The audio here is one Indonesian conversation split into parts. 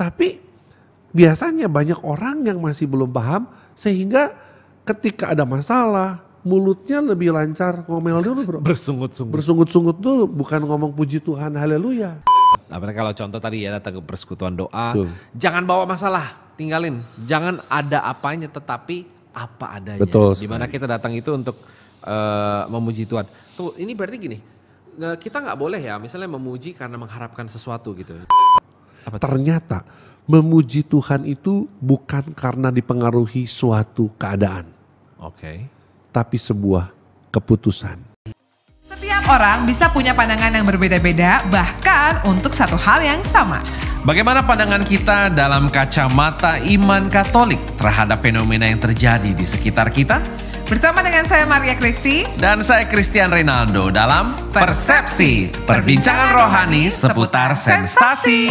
Tapi biasanya banyak orang yang masih belum paham sehingga ketika ada masalah mulutnya lebih lancar ngomel dulu bro. Bersungut-sungut. Bersungut-sungut dulu, bukan ngomong puji Tuhan, haleluya. Apalagi kalau contoh tadi ya datang ke persekutuan doa, Betul. jangan bawa masalah, tinggalin. Jangan ada apanya tetapi apa adanya. Betul Dimana kita datang itu untuk memuji Tuhan. Tuh ini berarti gini, kita nggak boleh ya misalnya memuji karena mengharapkan sesuatu gitu. Ternyata memuji Tuhan itu bukan karena dipengaruhi suatu keadaan, Oke. tapi sebuah keputusan. Setiap orang bisa punya pandangan yang berbeda-beda, bahkan untuk satu hal yang sama. Bagaimana pandangan kita dalam kacamata iman Katolik terhadap fenomena yang terjadi di sekitar kita? Bersama dengan saya Maria Kristi Dan saya Christian Reynaldo dalam Persepsi, perbincangan rohani seputar sensasi.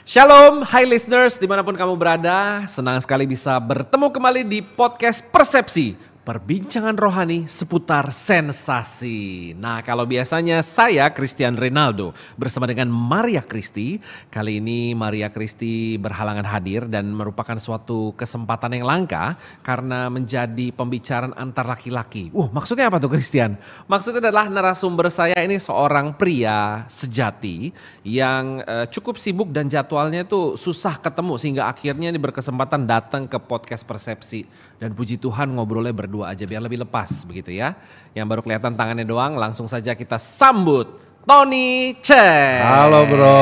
Shalom, hai listeners dimanapun kamu berada. Senang sekali bisa bertemu kembali di podcast Persepsi, perbincangan rohani seputar sensasi. Nah kalau biasanya saya Christian Reynaldo bersama dengan Maria Kristi. Kali ini Maria Kristi berhalangan hadir dan merupakan suatu kesempatan yang langka karena menjadi pembicaraan antar laki-laki. Maksudnya apa tuh Christian? Maksudnya adalah narasumber saya ini seorang pria sejati yang cukup sibuk dan jadwalnya itu susah ketemu sehingga akhirnya ini berkesempatan datang ke podcast Persepsi. Dan puji Tuhan ngobrolnya berdua aja biar lebih lepas begitu ya. Yang baru kelihatan tangannya doang, langsung saja kita sambut Tony Chen. Halo bro,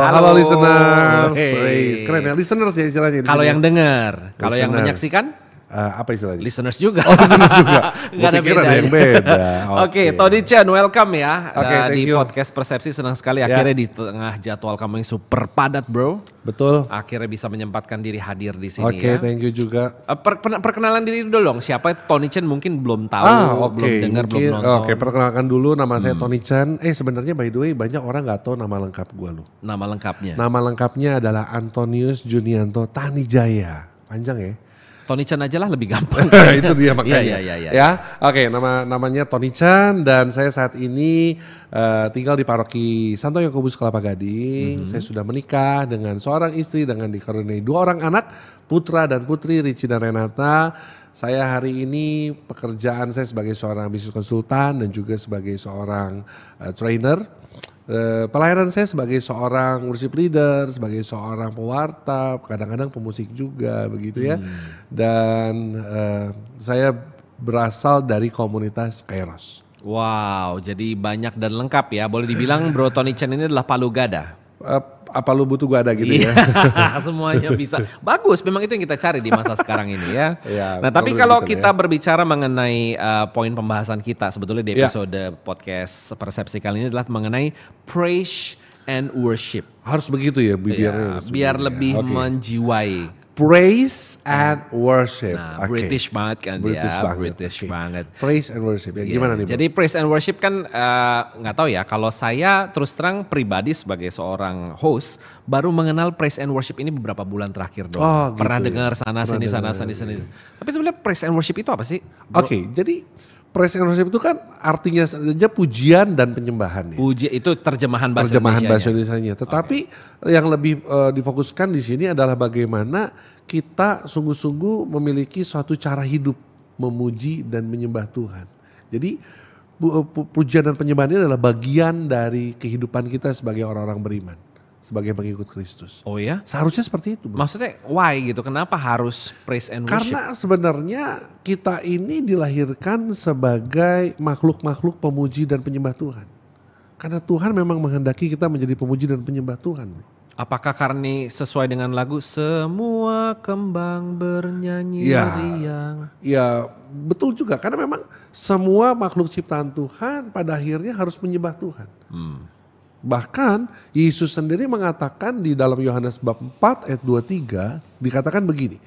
halo listeners. Hey. Keren ya, listeners ya istilahnya. Kalau yang dengar, kalau yang menyaksikan? Apa istilahnya? Listeners juga. Oh listeners juga. Gak ada bedanya. Ada yang beda. Oke, Tony Chen welcome ya Thank di you. podcast Persepsi. Senang sekali akhirnya di tengah jadwal kamu yang super padat bro. Betul. Akhirnya bisa menyempatkan diri hadir di sini Oke, ya. thank you juga. Perkenalan diri dulu dong. Siapa itu Tony Chen mungkin belum tahu, belum dengar, belum nonton. Oke, perkenalkan dulu nama saya Tony Chen. Sebenarnya by the way banyak orang gak tahu nama lengkap gue loh. Nama lengkapnya. Nama lengkapnya adalah Antonius Junianto Tanijaya. Panjang ya. Tony Chen aja lah lebih gampang. Itu dia makanya. Iya. Ya, oke, namanya Tony Chen dan saya saat ini tinggal di paroki Santo Yakobus Kelapa Gading. Saya sudah menikah dengan seorang istri dengan dikaruniai 2 orang anak, putra dan putri Richie dan Renata. Saya hari ini pekerjaan saya sebagai seorang bisnis konsultan dan juga sebagai seorang trainer. Pelayanan saya sebagai seorang worship leader, sebagai seorang pewarta, kadang-kadang pemusik juga begitu ya. Dan saya berasal dari komunitas Kairos. Wow, jadi banyak dan lengkap ya. Boleh dibilang Bro Tony Chen ini adalah Palu Gada. Apa lu butuh gua ada gitu ya? Semuanya bisa. Bagus, memang itu yang kita cari di masa sekarang ini ya. Ya, Nah tapi kalau kalau begitu kita ya. berbicara mengenai poin pembahasan kita sebetulnya di Ya. episode podcast Persepsi kali ini adalah mengenai praise and worship. Harus begitu ya Ya, biar lebih Oke. menjiwai. Praise and worship. Nah, Oke. British banget kan British ya, banget. British Oke. banget. Praise and worship. Ya, Iya, gimana nih? Bro? Jadi praise and worship kan nggak tahu ya. Kalau saya terus terang pribadi sebagai seorang host baru mengenal praise and worship ini beberapa bulan terakhir dong. Oh, gitu Pernah ya. dengar sana Pernah sini sana dengar, sini. Tapi sebenarnya praise and worship itu apa sih? Oke, jadi praise and worship itu kan artinya saja pujian dan penyembahan ya. Puji itu terjemahan bahasa Terjemahan bahasa Indonesianya. Indonesianya. Tetapi yang lebih difokuskan di sini adalah bagaimana kita sungguh-sungguh memiliki suatu cara hidup memuji dan menyembah Tuhan. Jadi pujian dan penyembahan ini adalah bagian dari kehidupan kita sebagai orang-orang beriman, sebagai pengikut Kristus. Oh ya? Seharusnya seperti itu, Bro. Maksudnya why gitu? Kenapa harus praise and worship? Karena sebenarnya kita ini dilahirkan sebagai makhluk-makhluk pemuji dan penyembah Tuhan. Karena Tuhan memang menghendaki kita menjadi pemuji dan penyembah Tuhan, Bro. Apakah karena sesuai dengan lagu semua kembang bernyanyi Ya. riang? Ya betul juga, karena memang semua makhluk ciptaan Tuhan pada akhirnya harus menyembah Tuhan. Bahkan Yesus sendiri mengatakan di dalam Yohanes bab 4 ayat 23 dikatakan begini.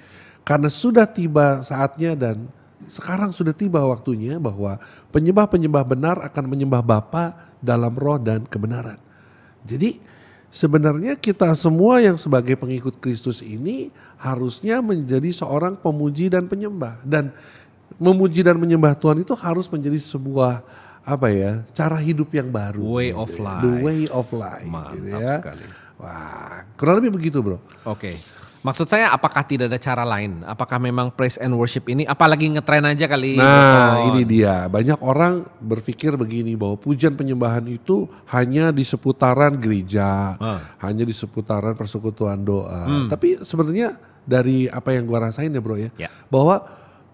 Karena sudah tiba saatnya dan sekarang sudah tiba waktunya bahwa penyembah-penyembah benar akan menyembah Bapa dalam roh dan kebenaran. Jadi sebenarnya kita semua yang sebagai pengikut Kristus ini harusnya menjadi seorang pemuji dan penyembah. Dan memuji dan menyembah Tuhan itu harus menjadi sebuah cara hidup yang baru. Way of life. The way of life. Mantap gitu ya. sekali. Wah, kurang lebih begitu bro. Oke. Maksud saya apakah tidak ada cara lain? Apakah memang praise and worship ini apalagi ngetren aja kali? Nah ini dia, banyak orang berpikir begini bahwa pujian penyembahan itu hanya di seputaran gereja, hanya di seputaran persekutuan doa. Tapi sebenarnya dari apa yang gua rasain ya bro ya, bahwa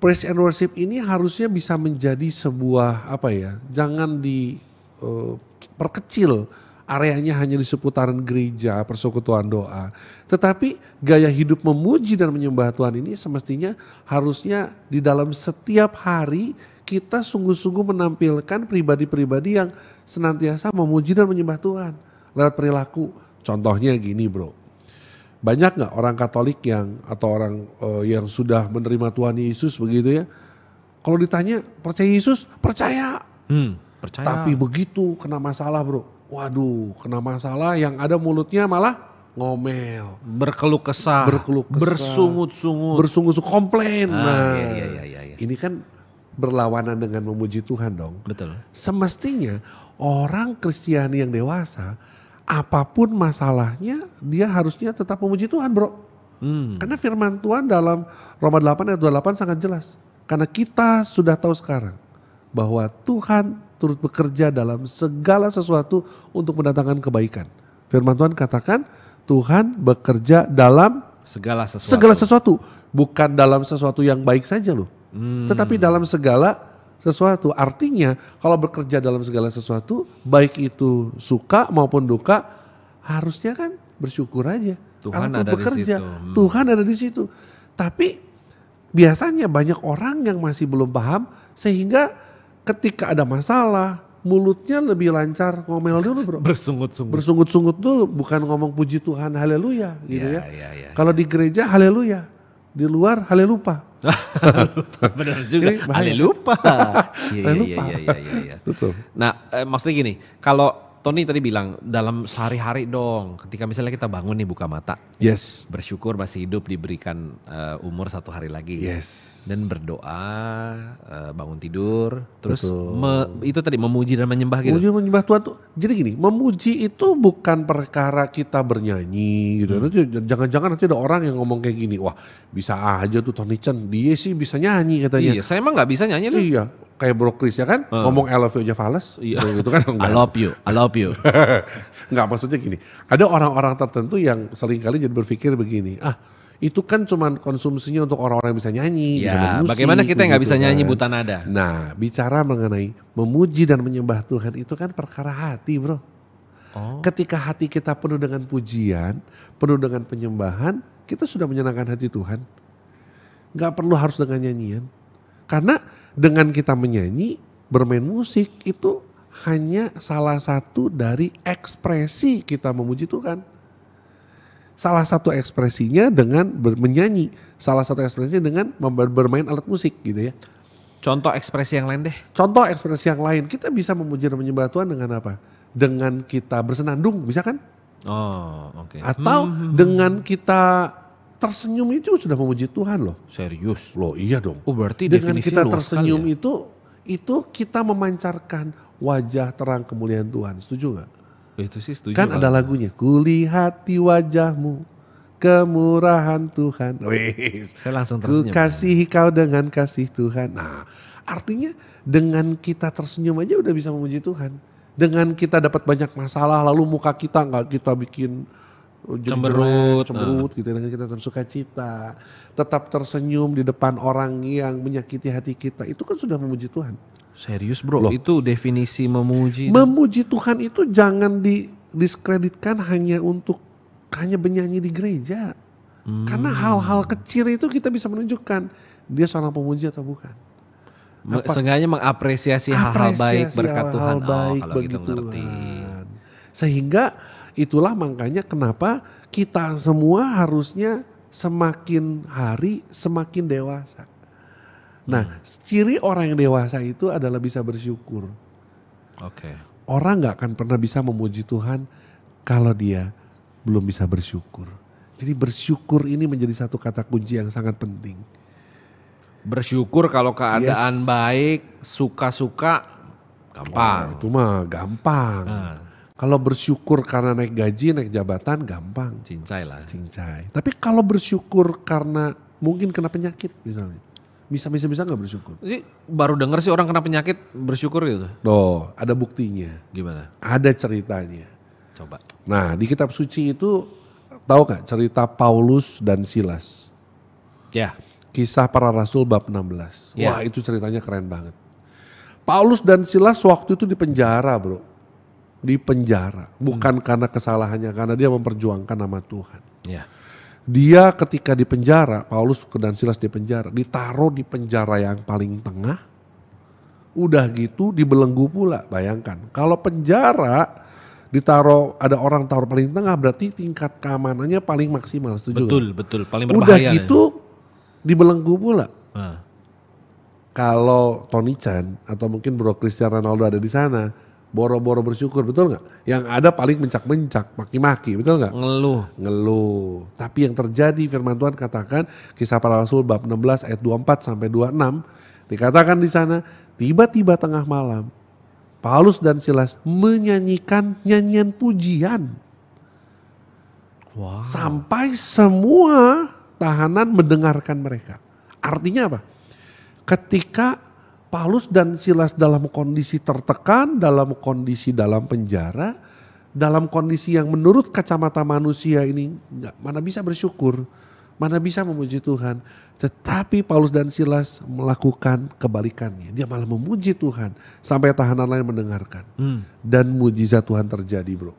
praise and worship ini harusnya bisa menjadi sebuah jangan diperkecil. Areanya hanya di seputaran gereja, persekutuan doa. Tetapi gaya hidup memuji dan menyembah Tuhan ini semestinya harusnya di dalam setiap hari kita sungguh-sungguh menampilkan pribadi-pribadi yang senantiasa memuji dan menyembah Tuhan. Lewat perilaku. Contohnya gini bro. Banyak gak orang Katolik atau orang yang sudah menerima Tuhan Yesus begitu ya. Kalau ditanya percaya Yesus? Percaya. Percaya. Tapi begitu kena masalah bro. Waduh, kena masalah yang ada mulutnya malah ngomel. Berkeluh kesah. Bersungut-sungut. Komplain. Iya. Ini kan berlawanan dengan memuji Tuhan dong. Betul. Semestinya orang Kristiani yang dewasa, apapun masalahnya dia harusnya tetap memuji Tuhan bro. Karena firman Tuhan dalam Roma 8 ayat 28 sangat jelas. Karena kita sudah tahu sekarang bahwa Tuhan turut bekerja dalam segala sesuatu untuk mendatangkan kebaikan. Firman Tuhan katakan Tuhan bekerja dalam segala sesuatu. Bukan dalam sesuatu yang baik saja loh. Tetapi dalam segala sesuatu. Artinya kalau bekerja dalam segala sesuatu, baik itu suka maupun duka, harusnya kan bersyukur aja. Tuhan ada bekerja. di situ. Tuhan ada di situ. Tapi biasanya banyak orang yang masih belum paham sehingga ketika ada masalah, mulutnya lebih lancar ngomel dulu bro. Bersungut-sungut dulu, bukan ngomong puji Tuhan haleluya gitu ya. Kalau di gereja haleluya, di luar halelupa. Benar juga, halelupa. Iya. Betul. Nah maksudnya gini, kalau Tony tadi bilang dalam sehari-hari dong, ketika misalnya kita bangun nih buka mata. Yes. Bersyukur masih hidup diberikan umur 1 hari lagi. Yes. Dan berdoa, bangun tidur, terus itu tadi memuji dan menyembah gitu. Memuji dan menyembah Tuhan tuh, jadi gini, memuji itu bukan perkara kita bernyanyi gitu. Nanti jangan-jangan nanti ada orang yang ngomong kayak gini, wah bisa aja tuh Tony Chan, dia sih bisa nyanyi katanya. Iya, saya emang gak bisa nyanyi loh. Iya, kayak Bro Chris ya kan, ngomong I love you aja fales. Iya. Gitu kan. I love you. Enggak, maksudnya gini, ada orang-orang tertentu yang seringkali jadi berpikir begini, itu kan cuman konsumsinya untuk orang-orang yang bisa nyanyi, bisa Ya, bermusik, bagaimana kita yang gak bisa kan. nyanyi buta nada? Nah, bicara mengenai memuji dan menyembah Tuhan itu kan perkara hati bro. Ketika hati kita penuh dengan pujian, penuh dengan penyembahan, kita sudah menyenangkan hati Tuhan. Gak perlu harus dengan nyanyian. Karena dengan kita menyanyi, bermain musik itu hanya salah satu dari ekspresi kita memuji Tuhan. Salah satu ekspresinya dengan menyanyi, salah satu ekspresinya dengan bermain alat musik gitu ya. Contoh ekspresi yang lain deh. Contoh ekspresi yang lain, kita bisa memuji dan menyembah Tuhan dengan apa? Dengan kita bersenandung, bisa kan? Oh, oke. Atau dengan kita tersenyum itu sudah memuji Tuhan loh. Serius? Loh iya dong. Oh berarti dengan definisi kita luas tersenyum sekali ya? itu kita memancarkan wajah terang kemuliaan Tuhan. Setuju gak? Itu sih setuju. Kan ada lagunya, kulihat di wajahmu kemurahan Tuhan. Saya langsung Ku tersenyum. kasihi kau dengan kasih Tuhan. Nah, artinya dengan kita tersenyum aja udah bisa memuji Tuhan. Dengan kita dapat banyak masalah, lalu muka kita nggak kita bikin Cemberut. gitu. Dengan kita tetap suka cita, tetap tersenyum di depan orang yang menyakiti hati kita, itu kan sudah memuji Tuhan. Serius bro, Loh. itu definisi memuji. Memuji Tuhan itu jangan didiskreditkan hanya untuk hanya bernyanyi di gereja. Karena hal-hal kecil itu kita bisa menunjukkan dia seorang pemuji atau bukan. Seenggaknya mengapresiasi hal-hal baik berkat Tuhan. Hal-hal baik Kalau bagi gitu ngerti. Tuhan. Sehingga itulah makanya kenapa kita semua harusnya semakin hari semakin dewasa. Nah, ciri orang yang dewasa itu adalah bisa bersyukur. Oke. Orang nggak akan pernah bisa memuji Tuhan kalau dia belum bisa bersyukur. Jadi bersyukur ini menjadi satu kata kunci yang sangat penting. Bersyukur kalau keadaan baik, suka-suka gampang. Itu mah gampang. Kalau bersyukur karena naik gaji, naik jabatan gampang. Cincai lah. Cincai. Tapi kalau bersyukur karena mungkin kena penyakit misalnya. Bisa nggak bersyukur? Jadi baru denger sih orang kena penyakit bersyukur gitu. Loh, ada buktinya. Gimana? Ada ceritanya. Coba. Nah, di kitab suci itu tahu gak cerita Paulus dan Silas? Ya. Kisah Para Rasul bab 16. Ya. Wah, itu ceritanya keren banget. Paulus dan Silas waktu itu di penjara, bro. Di penjara, bukan karena kesalahannya, karena dia memperjuangkan nama Tuhan. Ya. Dia ketika di penjara, Paulus dan Silas di penjara, ditaruh di penjara yang paling tengah. Udah gitu dibelenggu pula, bayangkan. Kalau penjara ditaruh, ada orang taruh paling tengah, berarti tingkat keamanannya paling maksimal, setuju Betul, gak? betul. Paling Udah berbahaya. gitu dibelenggu pula. Nah. Kalau Tony Chan atau mungkin Bro Cristiano Ronaldo ada di sana, boro-boro bersyukur, betul nggak? Yang ada paling mencak-mencak, maki-maki, betul nggak? Ngeluh. Tapi yang terjadi firman Tuhan katakan, Kisah Para Rasul bab 16 ayat 24 sampai 26, dikatakan di sana, tiba-tiba tengah malam, Paulus dan Silas menyanyikan nyanyian pujian. Wow. Sampai semua tahanan mendengarkan mereka. Artinya apa? Ketika Paulus dan Silas dalam kondisi tertekan, dalam kondisi dalam penjara, dalam kondisi yang menurut kacamata manusia ini mana bisa bersyukur, mana bisa memuji Tuhan. Tetapi Paulus dan Silas melakukan kebalikannya. Dia malah memuji Tuhan sampai tahanan lain mendengarkan. Dan mujizat Tuhan terjadi, bro.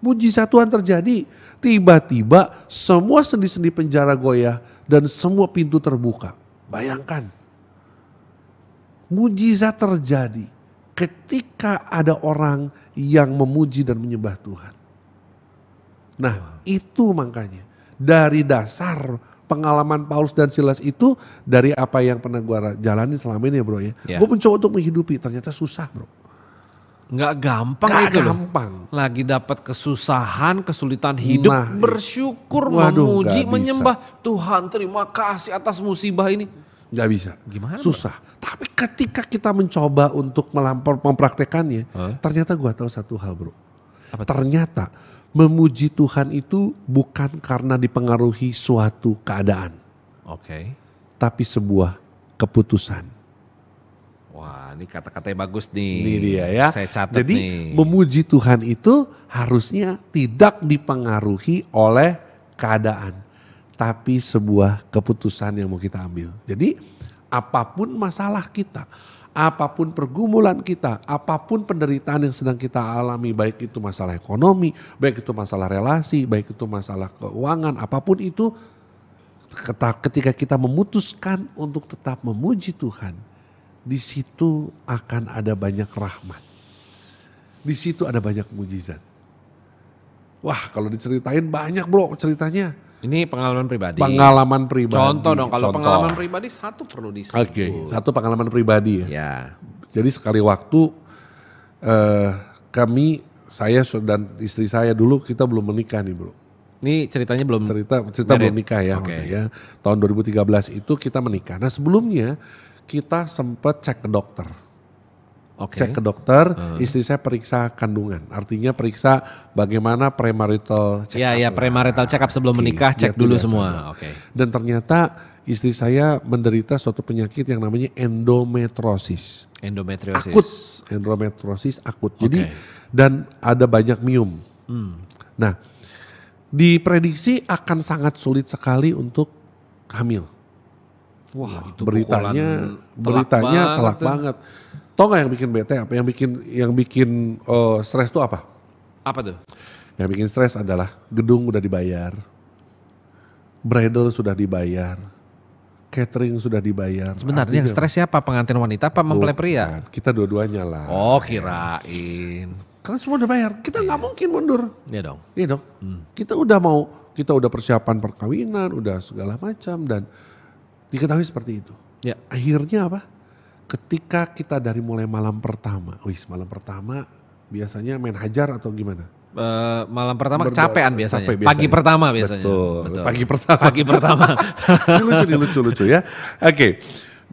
Mujizat Tuhan terjadi. Tiba-tiba semua sendi-sendi penjara goyah dan semua pintu terbuka. Bayangkan. Mujizat terjadi ketika ada orang yang memuji dan menyembah Tuhan. Nah, itu makanya dari dasar pengalaman Paulus dan Silas itu, dari apa yang pernah gue jalani selama ini ya, bro ya. Gue mencoba untuk menghidupi, ternyata susah, bro. Nggak gampang itu gampang. Lagi dapat kesusahan, kesulitan hidup, bersyukur, memuji, menyembah Tuhan. Terima kasih atas musibah ini. Gak bisa. Gimana? Susah. Tapi ketika kita mencoba untuk mempraktekannya, ternyata gue tahu satu hal, bro. Ternyata memuji Tuhan itu bukan karena dipengaruhi suatu keadaan. Oke. Tapi sebuah keputusan. Wah, ini kata-katanya bagus nih. Ini dia ya. Saya catat Jadi nih. memuji Tuhan itu harusnya tidak dipengaruhi oleh keadaan, tapi sebuah keputusan yang mau kita ambil. Jadi apapun masalah kita, apapun pergumulan kita, apapun penderitaan yang sedang kita alami, baik itu masalah ekonomi, baik itu masalah relasi, baik itu masalah keuangan, apapun itu, ketika kita memutuskan untuk tetap memuji Tuhan, di situ akan ada banyak rahmat. Di situ ada banyak mujizat. Wah, kalau diceritain banyak, bro, ceritanya. Ini pengalaman pribadi. Pengalaman pribadi. Contoh dong, kalau pengalaman pribadi satu perlu disebut. Oke, satu pengalaman pribadi ya. Ya. Jadi sekali waktu saya dan istri saya dulu kita belum menikah nih, bro. Ini ceritanya belum Cerita belum nikah ya, ya. Tahun 2013 itu kita menikah. Nah, sebelumnya kita sempat cek ke dokter. Cek ke dokter, istri saya periksa kandungan. Artinya periksa bagaimana premarital check up. Ya, premarital check up sebelum menikah, cek dulu semua. Dan ternyata istri saya menderita suatu penyakit yang namanya endometriosis. Akut, endometriosis akut. Jadi dan ada banyak miom. Nah, diprediksi akan sangat sulit sekali untuk hamil. Wah, itu beritanya telak banget. Tau gak yang bikin bete apa? Yang bikin stres tuh apa? Apa tuh? Yang bikin stres adalah gedung udah dibayar, bridal sudah dibayar, catering sudah dibayar. Sebenarnya yang stres siapa? Pengantin wanita apa mempelai pria? Kita dua-duanya lah. Oh, kirain. Karena semua udah bayar, kita nggak mungkin mundur. Iya dong. Iya dong. Kita udah mau kita udah persiapan perkawinan, udah segala macam dan diketahui seperti itu. Ya. Akhirnya apa? Ketika kita dari mulai malam pertama, malam pertama biasanya main hajar atau gimana? Malam pertama Berdoa, kecapean biasanya. capek biasanya. Pagi pertama biasanya. Betul. Pagi pertama. Pagi pertama. Ini lucu ya. Oke.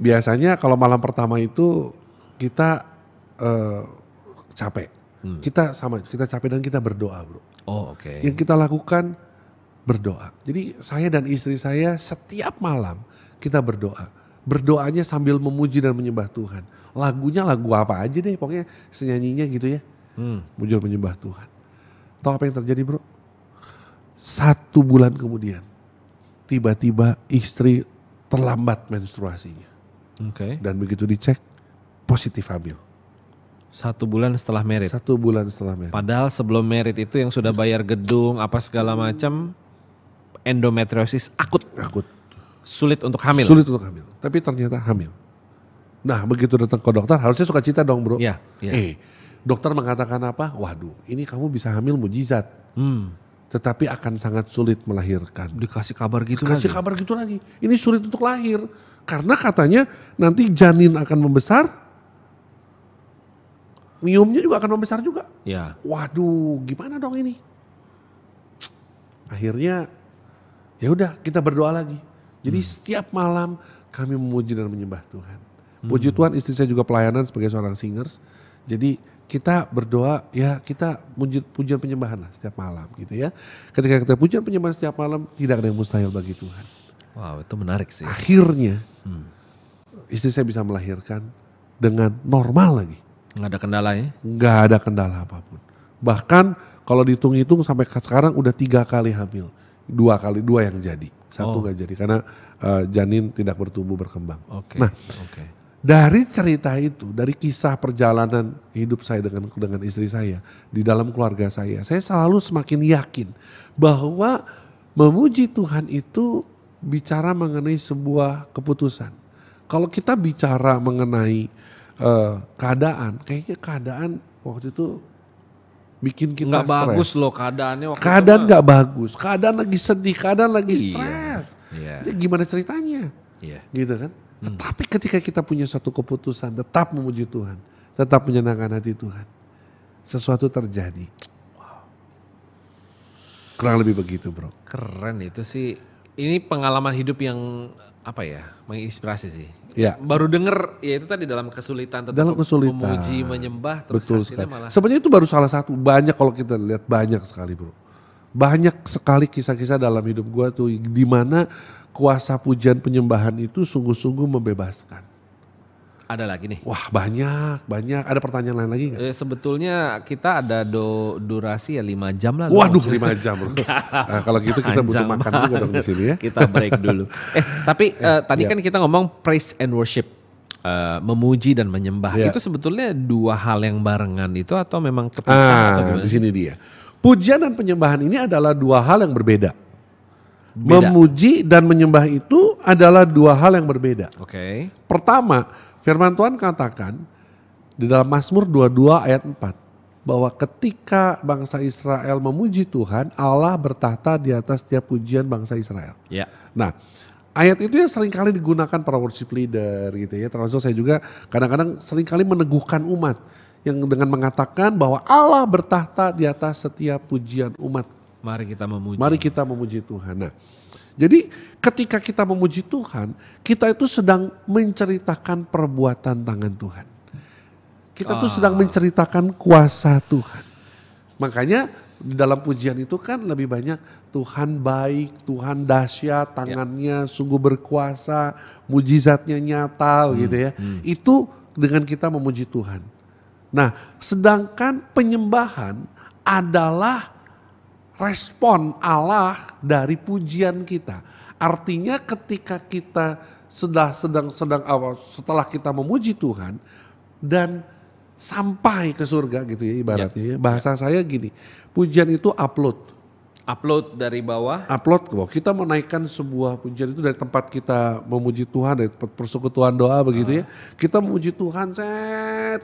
Biasanya kalau malam pertama itu kita capek. Kita capek dan kita berdoa, bro. Oh, oke. Yang kita lakukan berdoa. Jadi saya dan istri saya setiap malam kita berdoa. Berdoanya sambil memuji dan menyembah Tuhan. Lagunya lagu apa aja deh, pokoknya senyanyinya gitu ya. Muji dan menyembah Tuhan. Tahu apa yang terjadi, bro? 1 bulan kemudian tiba-tiba istri terlambat menstruasinya. Oke. Dan begitu dicek positif hamil. 1 bulan setelah merit. 1 bulan setelah merit. Padahal sebelum merit itu yang sudah bayar gedung apa segala macam, endometriosis akut. Sulit untuk hamil. Sulit untuk hamil. Tapi ternyata hamil. Nah begitu datang ke dokter harusnya sukacita dong, bro. Iya. Dokter mengatakan apa? Waduh, ini kamu bisa hamil mujizat. Tetapi akan sangat sulit melahirkan. Dikasih kabar gitu Kasih lagi. kabar gitu lagi. Ini sulit untuk lahir. Karena katanya nanti janin akan membesar. Miumnya juga akan membesar juga. Ya. Waduh, gimana dong ini? Akhirnya ya udah kita berdoa lagi. Jadi setiap malam kami memuji dan menyembah Tuhan. Puji Tuhan, istri saya juga pelayanan sebagai seorang singers. Jadi kita berdoa, ya kita pujian penyembahan lah setiap malam gitu ya. Ketika kita pujian penyembahan setiap malam, tidak ada yang mustahil bagi Tuhan. Wow, itu menarik sih. Akhirnya istri saya bisa melahirkan dengan normal lagi. Nggak ada kendala ya? Nggak ada kendala apapun. Bahkan kalau dihitung-hitung sampai sekarang udah 3 kali hamil. 2 yang jadi. 1 nggak jadi karena janin tidak bertumbuh berkembang. Oke. Nah, dari cerita itu, dari kisah perjalanan hidup saya dengan istri saya di dalam keluarga saya selalu semakin yakin bahwa memuji Tuhan itu bicara mengenai sebuah keputusan. Kalau kita bicara mengenai keadaan, kayaknya keadaan waktu itu bikin kita nggak stres. bagus loh keadaannya waktu Keadaan itu. nggak bagus, keadaan lagi sedih, keadaan lagi stres. Iya. Jadi gimana ceritanya? Iya. Gitu kan? Tetapi ketika kita punya suatu keputusan, tetap memuji Tuhan, tetap menyenangkan hati Tuhan, sesuatu terjadi. Wow. Kurang lebih begitu, bro. Keren itu sih. Ini pengalaman hidup yang apa ya, menginspirasi sih. Ya. Baru denger, ya itu tadi dalam kesulitan tetap Dalam kesulitan. memuji, menyembah, terus Betul hasilnya sekali. malah. Sebenarnya itu baru salah satu. Banyak kalau kita lihat, banyak sekali, bro. Banyak sekali kisah-kisah dalam hidup gua tuh di mana kuasa pujian penyembahan itu sungguh-sungguh membebaskan. Ada lagi nih. Wah, banyak. Ada pertanyaan lain lagi nggak? Sebetulnya kita ada durasi ya 5 jam lah. Waduh, 5 jam, bro. Nah, kalau gitu kita butuh Panjang makan juga dong di sini ya. Kita break dulu. Tapi tadi kan kita ngomong praise and worship. Memuji dan menyembah. Ya. Itu sebetulnya 2 hal yang barengan itu atau memang kepisah atau gimana? Di sini dia. Pujian dan penyembahan ini adalah 2 hal yang berbeda. Beda. Memuji dan menyembah itu adalah 2 hal yang berbeda. Oke. Pertama, firman Tuhan katakan di dalam Mazmur 22 ayat 4 bahwa ketika bangsa Israel memuji Tuhan, Allah bertahta di atas setiap pujian bangsa Israel. Ya. Nah, ayat itu yang seringkali digunakan para worship leader gitu ya. Termasuk saya juga kadang-kadang seringkali meneguhkan umat yang dengan mengatakan bahwa Allah bertahta di atas setiap pujian umat. Mari kita memuji. Mari kita memuji Tuhan. Nah, jadi ketika kita memuji Tuhan, kita itu sedang menceritakan perbuatan tangan Tuhan. Kita tuh sedang menceritakan kuasa Tuhan. Makanya di dalam pujian itu kan lebih banyak Tuhan baik, Tuhan dahsyat, tangannya sungguh berkuasa, mujizatnya nyata gitu ya. Itu dengan kita memuji Tuhan. Nah, sedangkan penyembahan adalah respon Allah dari pujian kita. Artinya ketika kita setelah kita memuji Tuhan dan sampai ke surga gitu ya ibaratnya ya. Bahasa saya gini, pujian itu upload dari bawah. Upload ke bawah. Kita menaikkan sebuah pujian itu dari tempat kita memuji Tuhan, dari tempat persekutuan doa begitu ya. Kita memuji Tuhan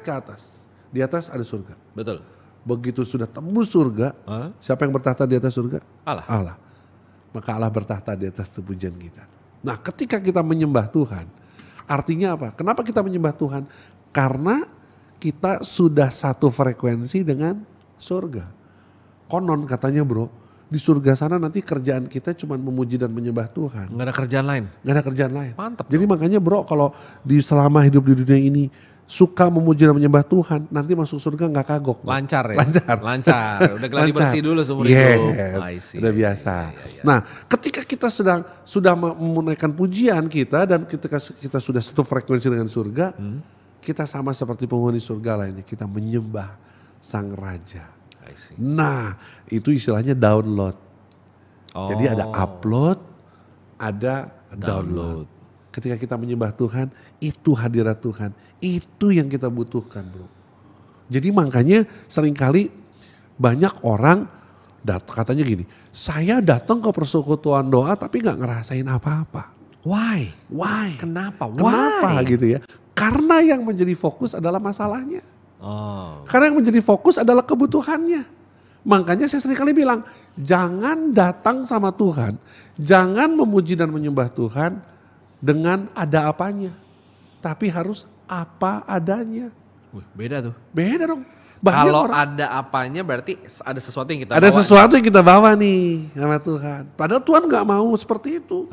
ke atas. Di atas ada surga. Betul. Begitu sudah tembus surga, siapa yang bertahta di atas surga? Allah. Allah. maka Allah bertahta di atas pujian kita. Nah, ketika kita menyembah Tuhan, artinya apa? Kenapa kita menyembah Tuhan? Karena kita sudah satu frekuensi dengan surga. Konon katanya bro, di surga sana nanti kerjaan kita cuma memuji dan menyembah Tuhan. Nggak ada kerjaan lain. Nggak ada kerjaan lain. Mantap. Jadi makanya bro, kalau selama hidup di dunia ini suka memuji dan menyembah Tuhan, nanti masuk surga nggak kagok. Bro. Lancar ya? Lancar. Udah gladi bersih dulu seumur hidup. hidup. Udah biasa. Nah, ketika kita sudah menunaikan pujian kita dan ketika kita sudah satu frekuensi dengan surga, kita sama seperti penghuni surga lainnya. Kita menyembah Sang Raja. Nah, itu istilahnya download. Jadi ada upload, ada download. Ketika kita menyembah Tuhan, itu hadirat Tuhan. Itu yang kita butuhkan bro. Jadi makanya seringkali banyak orang katanya gini, saya datang ke persekutuan doa tapi gak ngerasain apa-apa. Why? Kenapa Why? gitu ya. Karena yang menjadi fokus adalah masalahnya. Oh. Karena yang menjadi fokus adalah kebutuhannya. Makanya saya seringkali bilang, jangan datang sama Tuhan, jangan memuji dan menyembah Tuhan dengan ada apanya. Tapi harus apa adanya. Beda tuh. Beda dong. Kalau ada apanya berarti ada sesuatu yang kita bawa. Ada sesuatu yang kita bawa nih sama Tuhan. Padahal Tuhan gak mau seperti itu.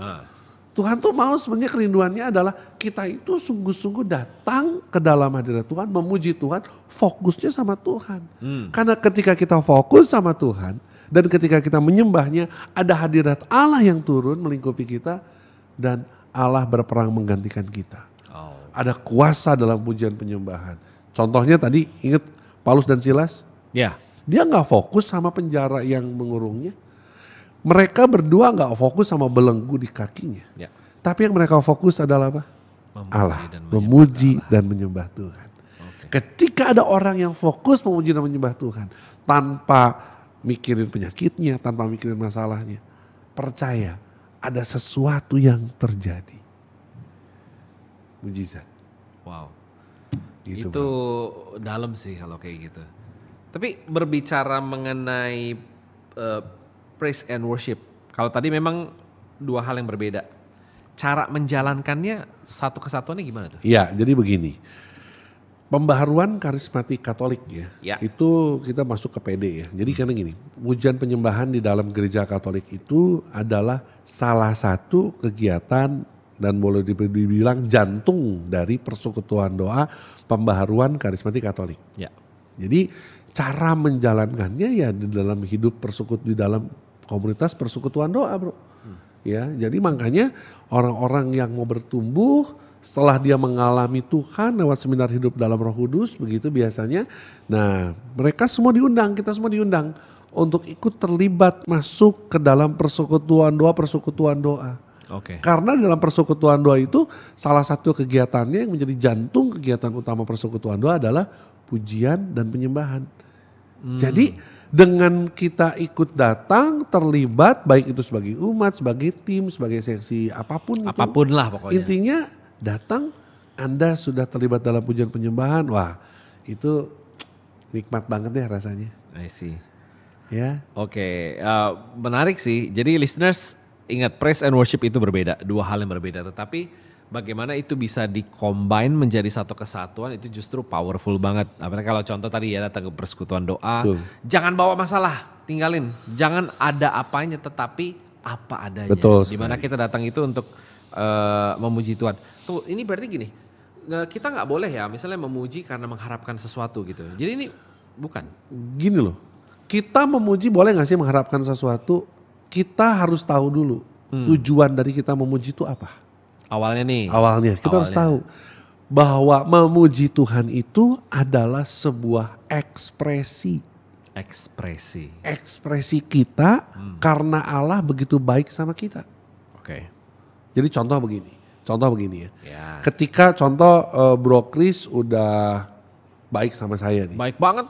Tuhan tuh mau sebenarnya kerinduannya adalah kita itu sungguh-sungguh datang ke dalam hadirat Tuhan, memuji Tuhan, fokusnya sama Tuhan. Karena ketika kita fokus sama Tuhan dan ketika kita menyembahnya, ada hadirat Allah yang turun melingkupi kita dan Allah berperang menggantikan kita. Ada kuasa dalam pujian penyembahan. Contohnya tadi ingat Paulus dan Silas? Ya. Dia gak fokus sama penjara yang mengurungnya. Mereka berdua gak fokus sama belenggu di kakinya. Ya. Tapi yang mereka fokus adalah apa? Memuji dan menyembah Tuhan. Ketika ada orang yang fokus memuji dan menyembah Tuhan, tanpa mikirin penyakitnya, tanpa mikirin masalahnya, percaya ada sesuatu yang terjadi. Mujizat. Wow. Gitu, itu dalam sih kalau kayak gitu. Tapi berbicara mengenai praise and worship. Kalau tadi memang dua hal yang berbeda. Cara menjalankannya satu kesatuannya gimana tuh? Ya, jadi begini. Pembaharuan karismatik Katolik ya, itu kita masuk ke PD ya. Jadi karena gini, pujian penyembahan di dalam gereja Katolik itu adalah salah satu kegiatan dan boleh dibilang jantung dari persekutuan doa pembaharuan karismatik Katolik. Ya. Jadi cara menjalankannya ya di dalam hidup di dalam komunitas persekutuan doa bro. Ya, jadi makanya orang-orang yang mau bertumbuh setelah dia mengalami Tuhan lewat seminar hidup dalam Roh Kudus begitu biasanya. Nah, mereka semua diundang, kita semua diundang untuk ikut terlibat masuk ke dalam persekutuan doa. Karena dalam persekutuan doa itu salah satu kegiatannya yang menjadi jantung kegiatan utama persekutuan doa adalah pujian dan penyembahan. Jadi dengan kita ikut datang, terlibat, baik itu sebagai umat, sebagai tim, sebagai seksi apapun lah pokoknya. Intinya datang, Anda sudah terlibat dalam pujian penyembahan, wah itu nikmat banget deh rasanya. I see. Ya. Menarik sih. Jadi listeners ingat praise and worship itu berbeda, dua hal yang berbeda. Tetapi bagaimana itu bisa di-combine menjadi satu kesatuan itu justru powerful banget. Apalagi kalau contoh tadi ya datang ke persekutuan doa. Jangan bawa masalah, tinggalin. Jangan ada apanya tetapi apa adanya. Betul. Dimana kita datang itu untuk memuji Tuhan. Tuh ini berarti gini, kita gak boleh ya misalnya memuji karena mengharapkan sesuatu gitu. Jadi ini bukan. Gini loh, kita memuji boleh gak sih mengharapkan sesuatu, kita harus tahu dulu tujuan dari kita memuji itu apa. Awalnya kita harus tahu bahwa memuji Tuhan itu adalah sebuah ekspresi kita karena Allah begitu baik sama kita. Jadi contoh begini ya. Ketika contoh Bro Chris udah baik sama saya nih. Baik banget.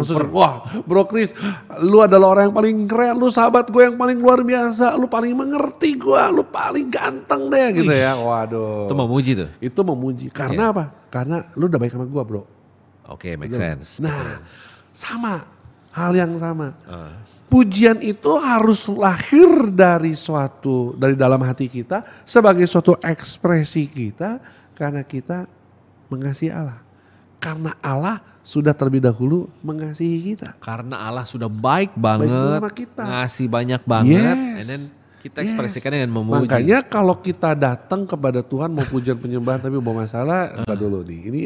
Super. Wah, Bro Chris, lu adalah orang yang paling keren, lu sahabat gue yang paling luar biasa, lu paling mengerti gue, lu paling ganteng deh gitu ya. Waduh. Itu memuji tuh? Itu memuji. Karena apa? Karena lu udah baik sama gue bro. Make sense. Nah, sama. Hal yang sama. pujian itu harus lahir dari dalam hati kita sebagai suatu ekspresi kita karena kita mengasihi Allah. Karena Allah sudah terlebih dahulu mengasihi kita. Karena Allah sudah baik banget, sama kita. ngasih banyak banget, Yes. and then kita ekspresikan dengan memuji. Makanya kalau kita datang kepada Tuhan mau pujian penyembahan tapi bawa masalah, entar dulu nih. Ini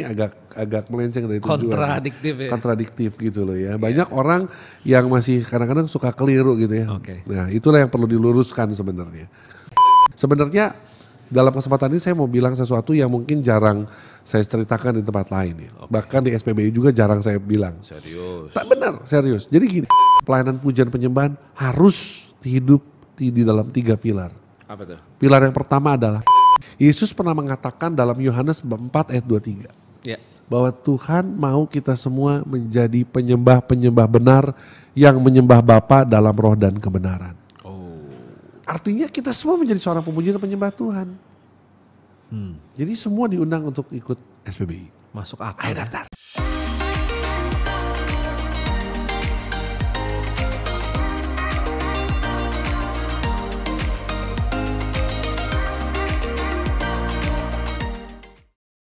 agak melenceng dari tujuan. Kontradiktif ya. Kontradiktif gitu loh ya. Banyak orang yang masih kadang-kadang suka keliru gitu ya. Oke. Nah, itulah yang perlu diluruskan sebenarnya. Sebenarnya dalam kesempatan ini saya mau bilang sesuatu yang mungkin jarang saya ceritakan di tempat lain ya. Bahkan di SPBI juga jarang saya bilang. Serius. Tak benar, serius. Jadi gini, pelayanan pujian penyembahan harus hidup di dalam 3 pilar. Apa tuh? Pilar yang pertama adalah Yesus pernah mengatakan dalam Yohanes 4 ayat 23 Ya. bahwa Tuhan mau kita semua menjadi penyembah-penyembah benar yang menyembah Bapa dalam roh dan kebenaran. Oh. Artinya kita semua menjadi seorang pemuji dan penyembah Tuhan. Jadi semua diundang untuk ikut SPBI. Masuk akal. Ayo ya. daftar.